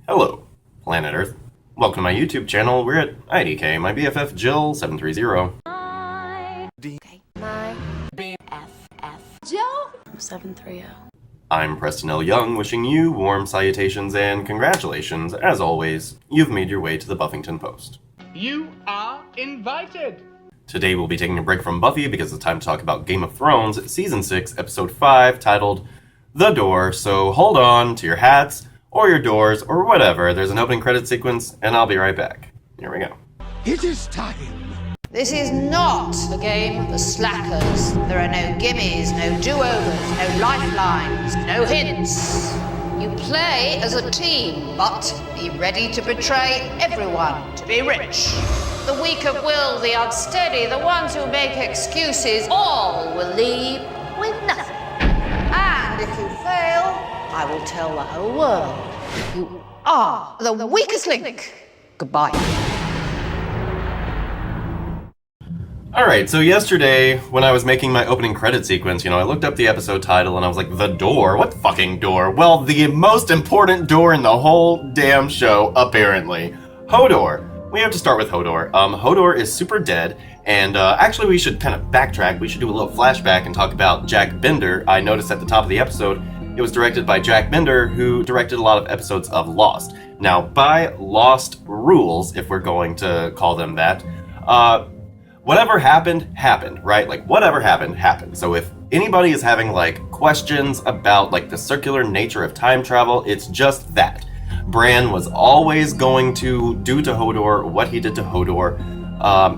Hello, Planet Earth. Welcome to my YouTube channel. We're at IDK, my BFF Jill 730. Okay. My BFF Jill 730. I'm Preston L. Young, wishing you warm salutations and congratulations. As always, you've made your way to the Buffington Post. You are invited! Today we'll be taking a break from Buffy because it's time to talk about Game of Thrones, Season 6, Episode 5, titled The Door, so hold on to your hats, or your doors, or whatever. There's an opening credit sequence, and I'll be right back. Here we go. It is time. This is not a game for slackers. There are no gimmies, no do-overs, no lifelines, no hints. You play as a team, but be ready to betray everyone to be rich. The weak of will, the unsteady, the ones who make excuses, all will leave with nothing. And if you fail, I will tell the whole world you are the weakest link. Goodbye. Alright, so yesterday, when I was making my opening credit sequence, I looked up the episode title and I was like, The Door? What fucking door? Well, the most important door in the whole damn show, apparently. Hodor. We have to start with Hodor. Hodor is super dead, and actually we should kind of backtrack. We should do a little flashback and talk about Jack Bender. I noticed at the top of the episode, it was directed by Jack Bender, who directed a lot of episodes of Lost. Now, by Lost rules, if we're going to call them that, whatever happened, happened, right? Like, whatever happened, happened. So if anybody is having, questions about, the circular nature of time travel, it's just that. Bran was always going to do to Hodor what he did to Hodor.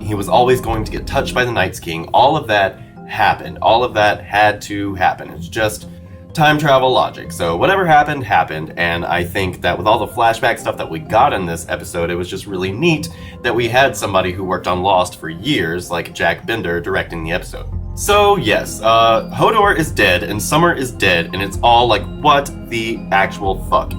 He was always going to get touched by the Night's King. All of that happened. All of that had to happen. It's just time travel logic. So whatever happened, happened. And I think that with all the flashback stuff that we got in this episode, it was just really neat that we had somebody who worked on Lost for years, like Jack Bender, directing the episode. So yes, Hodor is dead and Summer is dead, and it's all like, what the actual fuck?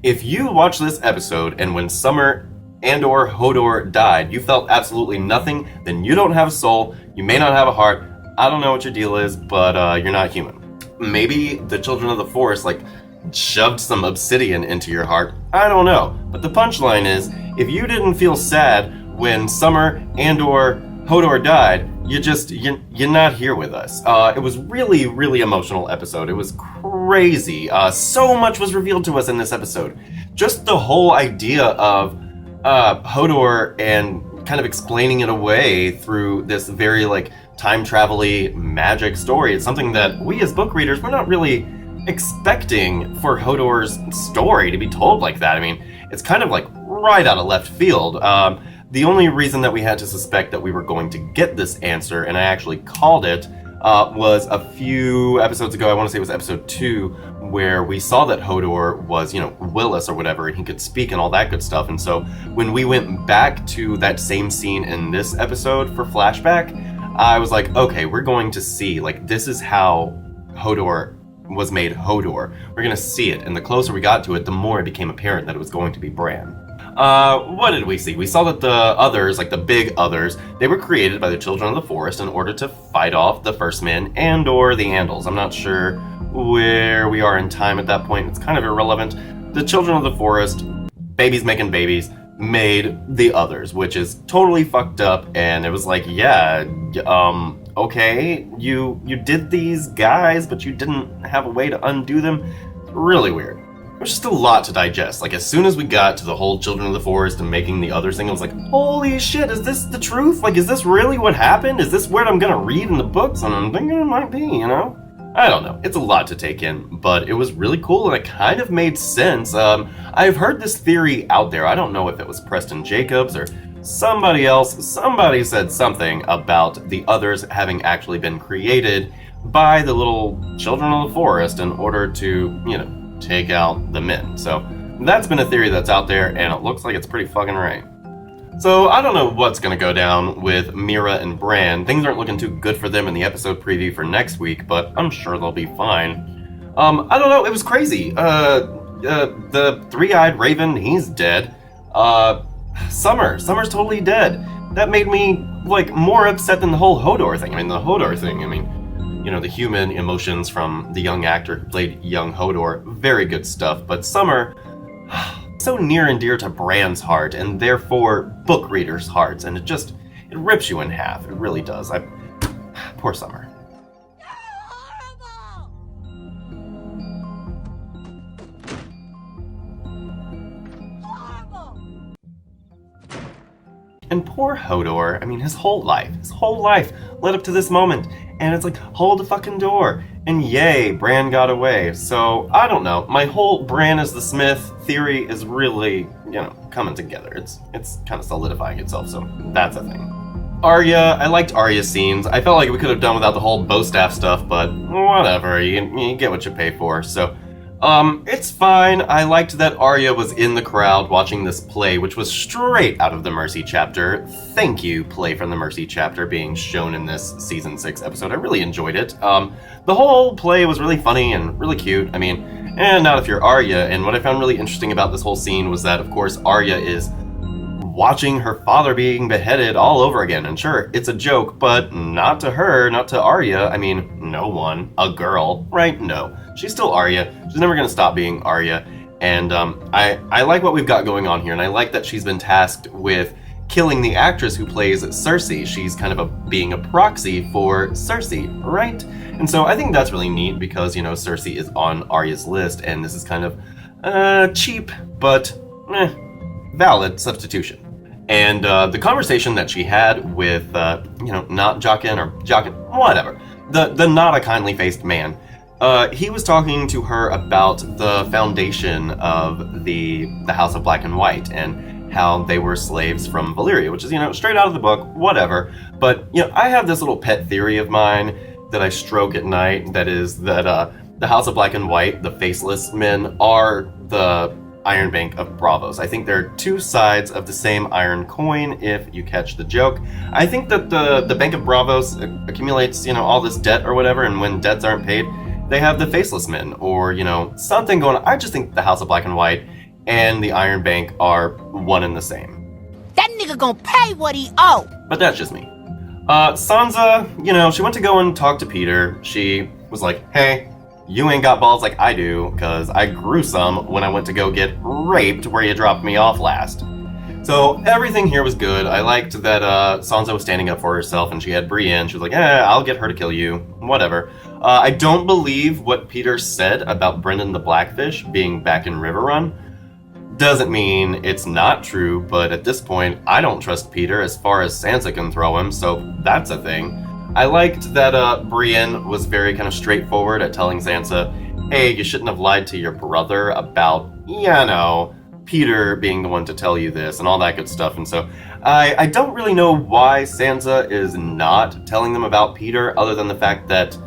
If you watch this episode and when Summer and/or Hodor died, you felt absolutely nothing, then you don't have a soul, you may not have a heart, I don't know what your deal is, but you're not human. Maybe the Children of the Forest, shoved some obsidian into your heart, I don't know. But the punchline is, if you didn't feel sad when Summer and/or Hodor died, you're not here with us. It was really, really emotional episode. It was crazy. So much was revealed to us in this episode. Just the whole idea of Hodor and kind of explaining it away through this very time travel-y magic story. It's something that we as book readers, we're not really expecting for Hodor's story to be told like that. I mean, it's kind of right out of left field. The only reason that we had to suspect that we were going to get this answer, and I actually called it, was a few episodes ago. I want to say it was episode 2, where we saw that Hodor was, Willis or whatever, and he could speak and all that good stuff. And so when we went back to that same scene in this episode for flashback, I was like, okay, we're going to see, this is how Hodor was made Hodor. We're going to see it, and the closer we got to it, the more it became apparent that it was going to be Bran. What did we see? We saw that the others, the big others, they were created by the Children of the Forest in order to fight off the First Men and/or the Andals. I'm not sure where we are in time at that point. It's kind of irrelevant. The Children of the Forest, babies making babies, made the others, which is totally fucked up, and it was okay, you did these guys, but you didn't have a way to undo them. Really weird. It was just a lot to digest. As soon as we got to the whole Children of the Forest and making the others thing, I was like, holy shit, is this the truth? Is this really what happened? Is this what I'm gonna read in the books? And I'm thinking it might be, I don't know. It's a lot to take in, but it was really cool and it kind of made sense. I've heard this theory out there. I don't know if it was Preston Jacobs or somebody else. Somebody said something about the others having actually been created by the little Children of the Forest in order to, take out the men. So that's been a theory that's out there, and it looks like it's pretty fucking right. So I don't know what's gonna go down with Mira and Bran. Things aren't looking too good for them in the episode preview for next week, but I'm sure they'll be fine. I don't know, it was crazy. The three-eyed raven, he's dead. Summer's totally dead. That made me, more upset than the whole Hodor thing. The human emotions from the young actor who played young Hodor, very good stuff. But Summer, so near and dear to Bran's heart, and therefore book readers' hearts, and it rips you in half. It really does. Poor Summer. And poor Hodor, I mean, his whole life led up to this moment, and it's like, hold the fucking door, and yay, Bran got away. So, I don't know, my whole Bran is the Smith theory is really, coming together. It's kind of solidifying itself, so that's a thing. Arya, I liked Arya's scenes. I felt like we could have done without the whole Bowstaff stuff, but whatever, you get what you pay for, so... it's fine. I liked that Arya was in the crowd watching this play, which was straight out of the Mercy chapter. Thank you, play from the Mercy chapter, being shown in this season 6 episode. I really enjoyed it. The whole play was really funny and really cute. I mean, and not if you're Arya. And what I found really interesting about this whole scene was that, of course, Arya is watching her father being beheaded all over again. And sure, it's a joke, but not to her, not to Arya. I mean, no one, a girl, right? No. She's still Arya. She's never going to stop being Arya. And I like what we've got going on here, and I like that she's been tasked with killing the actress who plays Cersei. She's kind of being a proxy for Cersei, right? And so I think that's really neat because, Cersei is on Arya's list, and this is kind of cheap, but valid substitution. And the conversation that she had with, not Jaqen or Jaqen, whatever, the not a kindly faced man, he was talking to her about the foundation of the House of Black and White and how they were slaves from Valyria, which is, straight out of the book, whatever. But, I have this little pet theory of mine that I stroke at night, that is that the House of Black and White, the faceless men, are the Iron Bank of Braavos. I think they're two sides of the same iron coin, if you catch the joke. I think that the Bank of Braavos accumulates, all this debt or whatever, and when debts aren't paid, they have the Faceless Men, or, something going on. I just think the House of Black and White and the Iron Bank are one and the same. That nigga gonna pay what he owe! But that's just me. Sansa, she went to go and talk to Peter. She was like, hey, you ain't got balls like I do, because I grew some when I went to go get raped where you dropped me off last. So everything here was good. I liked that Sansa was standing up for herself, and she had Brienne. She was like, I'll get her to kill you. Whatever. I don't believe what Peter said about Brendan the Blackfish being back in Riverrun. Doesn't mean it's not true, but at this point, I don't trust Peter as far as Sansa can throw him, so that's a thing. I liked that Brienne was very kind of straightforward at telling Sansa, hey, you shouldn't have lied to your brother about, Peter being the one to tell you this and all that good stuff. And so I don't really know why Sansa is not telling them about Peter, other than the fact that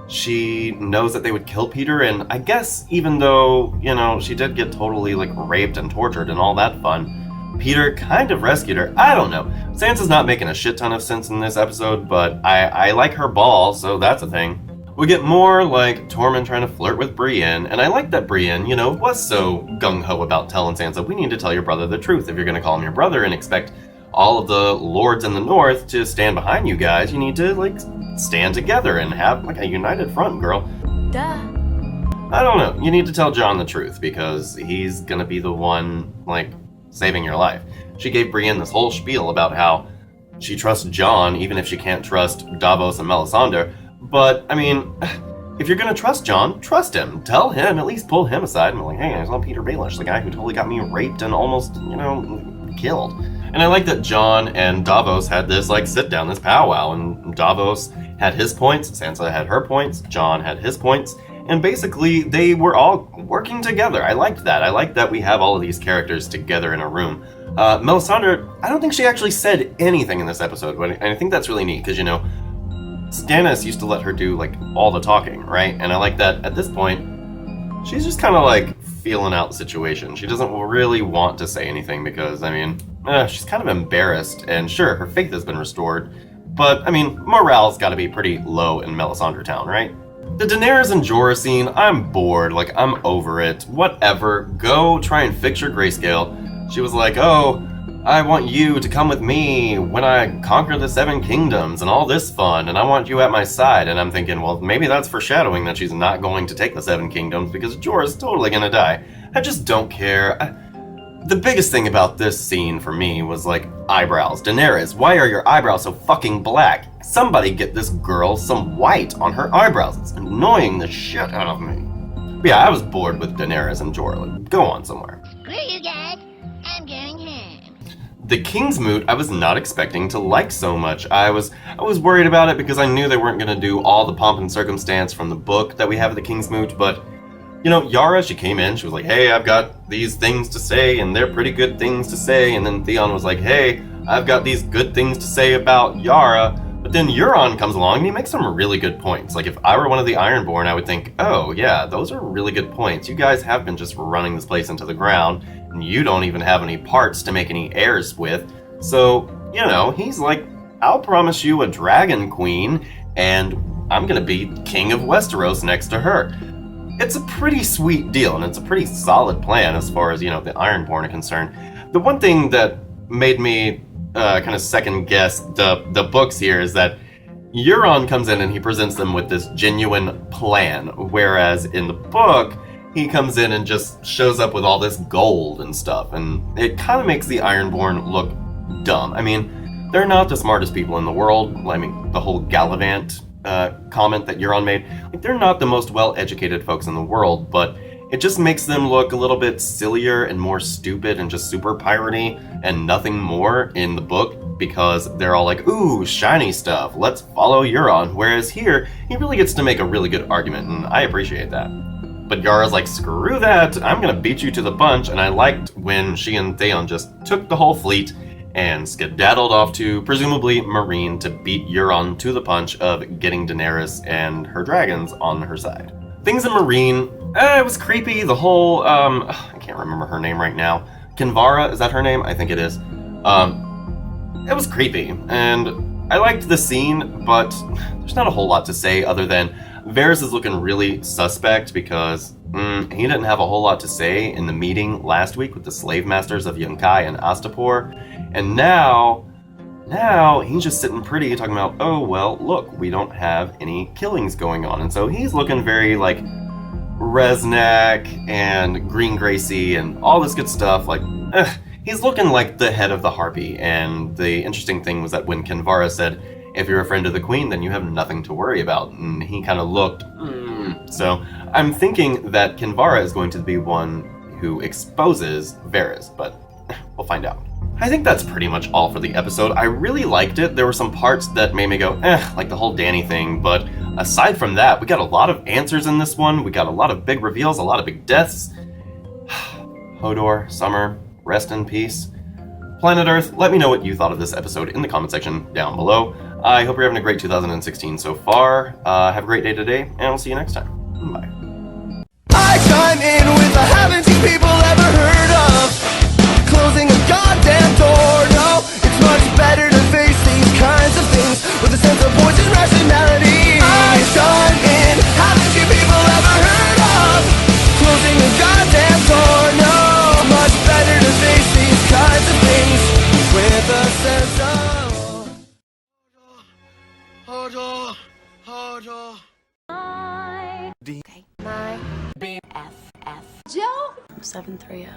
she knows that they would kill Peter. And I guess even though, she did get totally raped and tortured and all that fun, Peter kind of rescued her. I don't know. Sansa's not making a shit ton of sense in this episode, but I like her ball, so that's a thing. We get more Tormund trying to flirt with Brienne, and I like that Brienne, was so gung-ho about telling Sansa, we need to tell your brother the truth. If you're going to call him your brother and expect all of the lords in the north to stand behind you guys, you need to, stand together and have, a united front, girl. Duh. I don't know. You need to tell Jon the truth, because he's going to be the one, saving your life. She gave Brienne this whole spiel about how she trusts Jon, even if she can't trust Davos and Melisandre. But, if you're gonna trust Jon, trust him. Tell him, at least pull him aside and be like, hey, I saw Peter Baelish, the guy who totally got me raped and almost, killed. And I like that Jon and Davos had this, sit down, this powwow, and Davos had his points, Sansa had her points, Jon had his points, and basically they were all working together. I liked that. I liked that we have all of these characters together in a room. Melisandre, I don't think she actually said anything in this episode, but I think that's really neat, because, Stannis used to let her do, all the talking, right? And I like that at this point, she's just kind of, feeling out the situation. She doesn't really want to say anything because, she's kind of embarrassed, and sure, her faith has been restored, but, morale's gotta be pretty low in Melisandre Town, right? The Daenerys and Jorah scene, I'm bored, I'm over it. Whatever, go try and fix your grayscale. She was like, oh, I want you to come with me when I conquer the 7 kingdoms and all this fun, and I want you at my side. And I'm thinking, well, maybe that's foreshadowing that she's not going to take the 7 kingdoms because Jorah's totally gonna die. I just don't care. The biggest thing about this scene for me was like eyebrows. Daenerys, why are your eyebrows so fucking black? Somebody get this girl some white on her eyebrows. It's annoying the shit out of me. But yeah, I was bored with Daenerys and Jorah. Go on somewhere. Screw you guys. I'm going home. The King's Moot, I was not expecting to like so much. I was worried about it because I knew they weren't going to do all the pomp and circumstance from the book that we have at the King's Moot, but you know, Yara, she came in, she was like, hey, I've got these things to say, and they're pretty good things to say, and then Theon was like, hey, I've got these good things to say about Yara, but then Euron comes along and he makes some really good points. Like, if I were one of the Ironborn, I would think, oh, yeah, those are really good points. You guys have been just running this place into the ground, and you don't even have any parts to make any heirs with, so, you know, he's like, I'll promise you a dragon queen, and I'm gonna be king of Westeros next to her. It's a pretty sweet deal, and it's a pretty solid plan as far as, you know, the Ironborn are concerned. The one thing that made me kind of second guess the books here is that Euron comes in and he presents them with this genuine plan, whereas in the book, he comes in and just shows up with all this gold and stuff, and it kind of makes the Ironborn look dumb. I mean, they're not the smartest people in the world. I mean, the whole Gallivant comment that Euron made, like, they're not the most well-educated folks in the world, but it just makes them look a little bit sillier and more stupid and just super piratey and nothing more in the book, because they're all like, ooh, shiny stuff, let's follow Euron, whereas here, he really gets to make a really good argument, and I appreciate that. But Yara's like, screw that, I'm gonna beat you to the punch, and I liked when she and Theon just took the whole fleet and skedaddled off to, presumably, Meereen to beat Euron to the punch of getting Daenerys and her dragons on her side. Things in Meereen, it was creepy. The whole, I can't remember her name right now. Kinvara, is that her name? I think it is. It was creepy, and I liked the scene, but there's not a whole lot to say other than Varys is looking really suspect because he didn't have a whole lot to say in the meeting last week with the slave masters of Yunkai and Astapor. And now he's just sitting pretty talking about, oh, well, look, we don't have any killings going on. And so he's looking very, like, Resnack and Green Gracie and all this good stuff. Like, he's looking like the head of the Harpy. And the interesting thing was that when Kinvara said, if you're a friend of the Queen, then you have nothing to worry about. And he kind of looked, So I'm thinking that Kinvara is going to be one who exposes Varys, but we'll find out. I think that's pretty much all for the episode. I really liked it. There were some parts that made me go, like the whole Dany thing, but aside from that, we got a lot of answers in this one. We got a lot of big reveals, a lot of big deaths. Hodor, Summer, rest in peace. Planet Earth, let me know what you thought of this episode in the comment section down below. I hope you're having a great 2016 so far. Have a great day today, and I'll see you next time. Bye. I chime in with a haven't you people ever heard of closing a goddamn door? No, it's much better to face these kinds of things with a sense of voice and rationality. I chime in, haven't you people ever heard of closing a goddamn door? No, it's much better to face these kinds of things with a sense of Hodor. Okay. My BFF. Joe? 730.